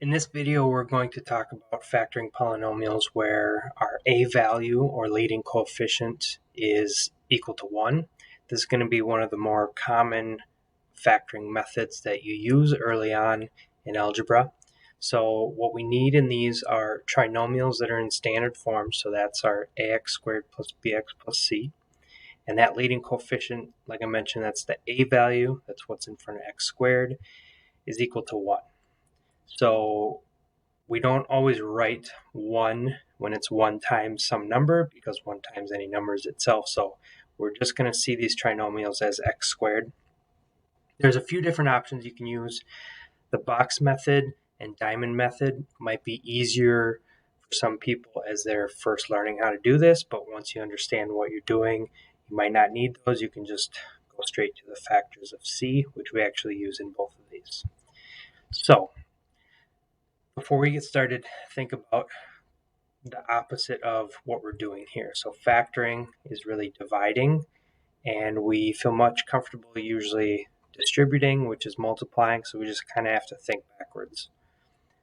In this video, we're going to talk about factoring polynomials where our a value or leading coefficient is equal to 1. This is going to be one of the more common factoring methods that you use early on in algebra. So what we need in these are trinomials that are in standard form. So that's our ax squared plus bx plus c. And that leading coefficient, like I mentioned, that's the a value, that's what's in front of x squared, is equal to 1. So we don't always write 1 when it's 1 times some number because 1 times any number is itself. So we're just going to see these trinomials as x squared. There's a few different options you can use. The box method and diamond method might be easier for some people as they're first learning how to do this, but once you understand what you're doing, you might not need those. You can just go straight to the factors of c, which we actually use in both of these. So before we get started, think about the opposite of what we're doing here. So factoring is really dividing, and we feel much comfortable usually distributing, which is multiplying, so we just kind of have to think backwards.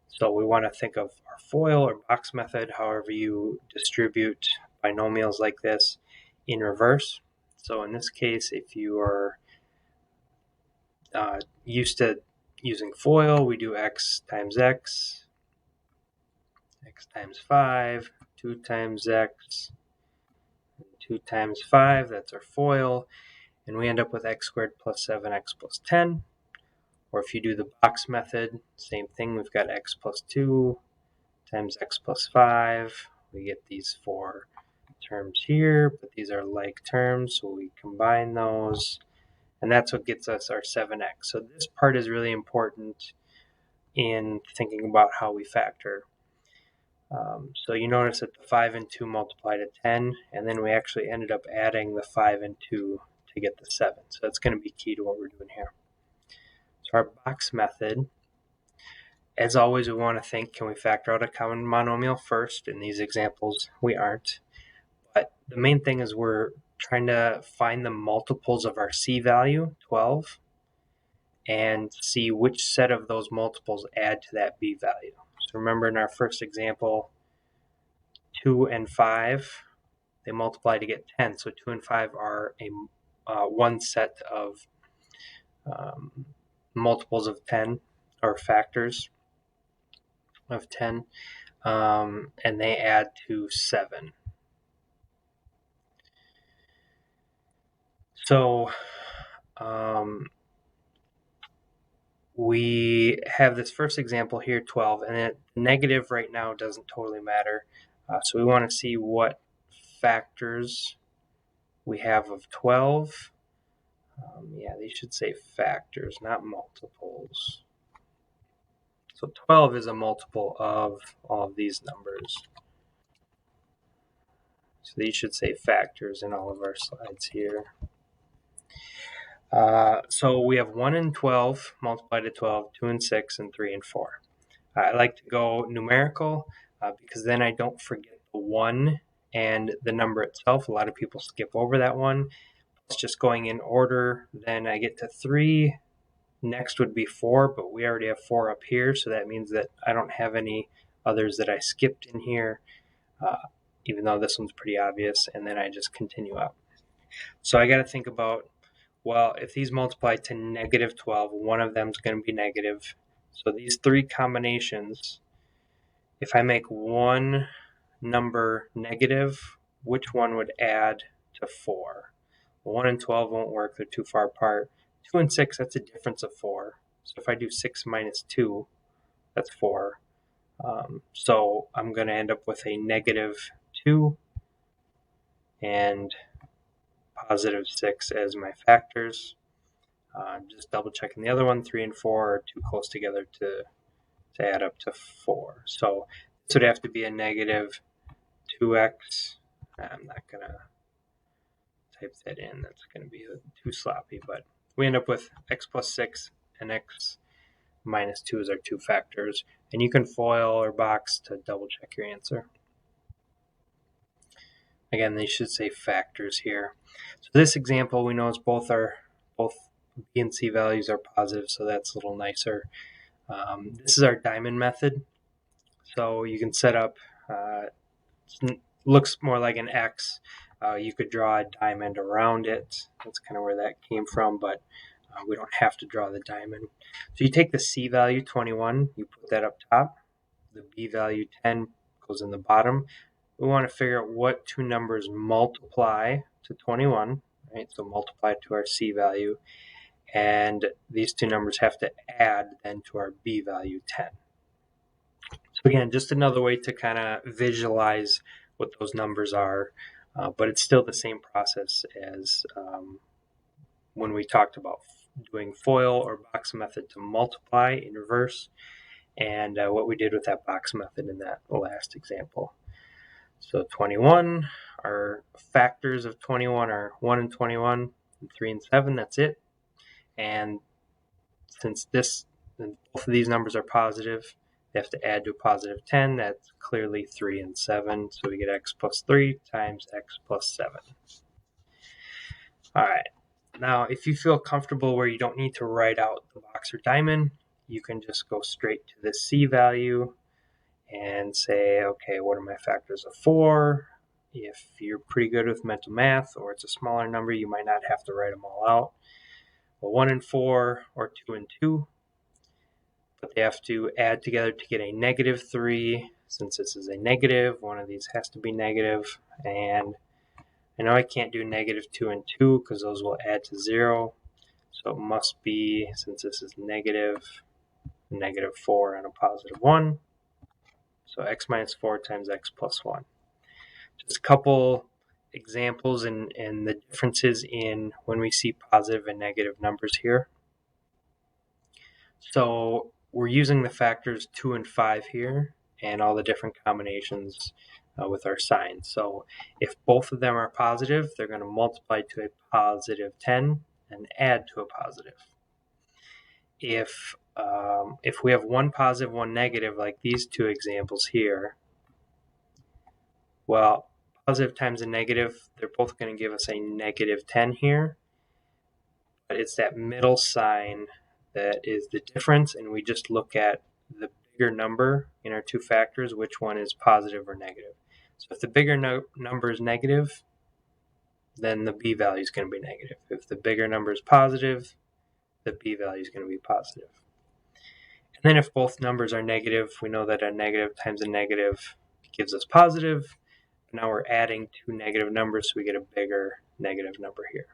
So we want to think of our FOIL or box method, however you distribute binomials like this, in reverse. So in this case, if you are used to using FOIL, we do x times x times 5, 2 times x, 2 times 5, that's our FOIL, and we end up with x squared plus 7x plus 10. Or if you do the box method, same thing, we've got x plus 2 times x plus 5. We get these 4 terms here, but these are like terms, so we combine those, and that's what gets us our 7x. So this part is really important in thinking about how we factor. So you notice that the 5 and 2 multiply to 10, and then we actually ended up adding the 5 and 2 to get the 7. So that's going to be key to what we're doing here. So our box method, as always, we want to think, can we factor out a common monomial first? In these examples, we aren't. But the main thing is we're trying to find the multiples of our c value, 12, and see which set of those multiples add to that b value. So remember in our first example, 2 and 5, they multiply to get 10. So 2 and 5 are one set of multiples of 10, or factors of 10, and they add to 7. So we have this first example here, 12, and negative right now doesn't totally matter. So we want to see what factors we have of 12. Yeah, they should say factors, not multiples. So 12 is a multiple of all of these numbers. So these should say factors in all of our slides here. So we have 1 and 12 multiplied to 12, 2 and 6, and 3 and 4. I like to go numerical because then I don't forget the 1 and the number itself. A lot of people skip over that one. It's just going in order. Then I get to 3. Next would be 4, but we already have 4 up here, so that means that I don't have any others that I skipped in here, even though this one's pretty obvious, and then I just continue up. So I got to think about, well, if these multiply to negative 12, one of them is going to be negative. So these 3 combinations, if I make one number negative, which one would add to 4? 1 and 12 won't work, they're too far apart. 2 and 6, that's a difference of 4. So if I do 6 minus 2, that's 4. So I'm going to end up with a negative 2 and positive 6 as my factors. Just double checking the other one, 3 and 4 are too close together to add up to 4. So this would have to be a negative 2x. I'm not going to type that in. That's going to be too sloppy, but we end up with x plus 6 and x minus 2 as our 2 factors. And you can FOIL or box to double check your answer. Again, they should say factors here. So this example, we know is both b and c values are positive, so that's a little nicer. This is our diamond method. So you can set up, looks more like an X. You could draw a diamond around it. That's kind of where that came from, but we don't have to draw the diamond. So you take the C value, 21, you put that up top. The B value, 10, goes in the bottom. We want to figure out what two numbers multiply to 21, right? So multiply to our C value. And these two numbers have to add then to our B value, 10. So again, just another way to kind of visualize what those numbers are, but it's still the same process as when we talked about doing FOIL or box method to multiply in reverse, and what we did with that box method in that last example. So 21, our factors of 21 are 1 and 21, and 3 and 7, that's it. And since both of these numbers are positive, they have to add to a positive 10. That's clearly 3 and 7. So we get x plus 3 times x plus 7. All right. Now, if you feel comfortable where you don't need to write out the box or diamond, you can just go straight to the C value and say, okay, what are my factors of 4? If you're pretty good with mental math or it's a smaller number, you might not have to write them all out. Well, 1 and 4 or 2 and 2. But they have to add together to get a negative 3. Since this is a negative, one of these has to be negative. And I know I can't do negative 2 and 2 because those will add to 0. So it must be, since this is negative, negative 4 and a positive 1. So x minus 4 times x plus 1. Just a couple examples and the differences in when we see positive and negative numbers here. So we're using the factors 2 and 5 here and all the different combinations with our signs. So if both of them are positive, they're going to multiply to a positive 10 and add to a positive. If we have one positive, one negative, like these two examples here, well, positive times a negative, they're both going to give us a negative 10 here. But it's that middle sign that is the difference, and we just look at the bigger number in our two factors, which one is positive or negative. So if the bigger number is negative, then the B value is going to be negative. If the bigger number is positive, the B value is going to be positive. And then if both numbers are negative, we know that a negative times a negative gives us positive. Now we're adding two negative numbers, so we get a bigger negative number here.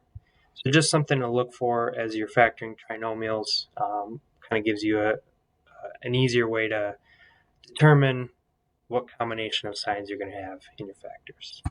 So just something to look for as you're factoring trinomials. Kind of gives you an easier way to determine what combination of signs you're going to have in your factors.